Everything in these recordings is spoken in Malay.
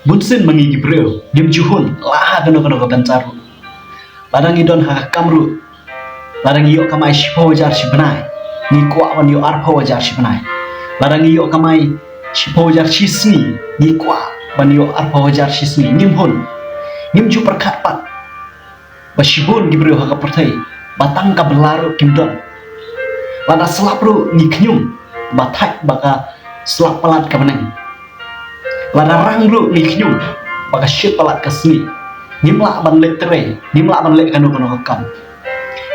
bunsin mangi gibreo dim juhun lah kano bancaru ladang idon haka kamru ladang iyo kamai shipo jar shibnai ni kwa wan yo arpo jar shibnai ladang iyo kamai shipo jar shisni ni kwa wan yo arpo jar shisni nimhun nimju perkat pat bashibun gibreo haka pertai batang ka belaru kimdon lada selapru ni knyum batak baka selap pelat ka meneng lada rangru ni knyum baka shit pelat ka sni nimla ban lek tere nimla ban lek kanu kam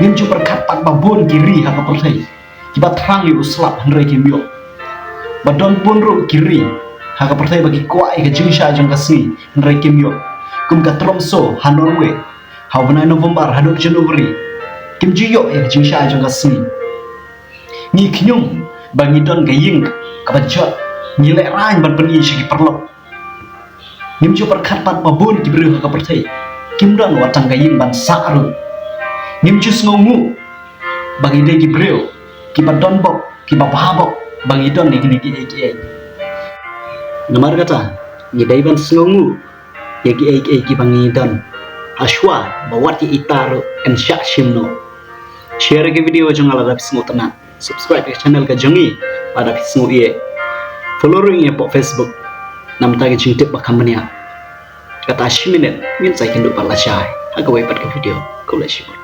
nimju perkat pat babun kiri haka pertai kiba terang yu selap hendrai kimyo badon punru kiri haka pertai bagi kuai ke jingsha jong kasni hendrai kimyo kum ka tromso hanorwe hawna november hadok januari kim jiyo ya jingsha jong kasni ni knyum bangi don gaying kabajot nilai rain ban peni sigi perlo nimju perkat pat babun kibru haka pertai kimdon watang gaying ban saaru nimju sngongu bangi de gibreo kiba donbok kiba bahabok bangi don ni ki namar kata ni daiban sngongu ya ki bangi don ashwa bawati itaru en syak shimno share ke video jong ala dap sngo tenang subscribe ke channel ka jongi pada sngo ie follow ring ye po facebook nam ta ke jingtip bakam bania kata 10 minit ngin sai kindu pala syai aga wai pat ke video ko la shi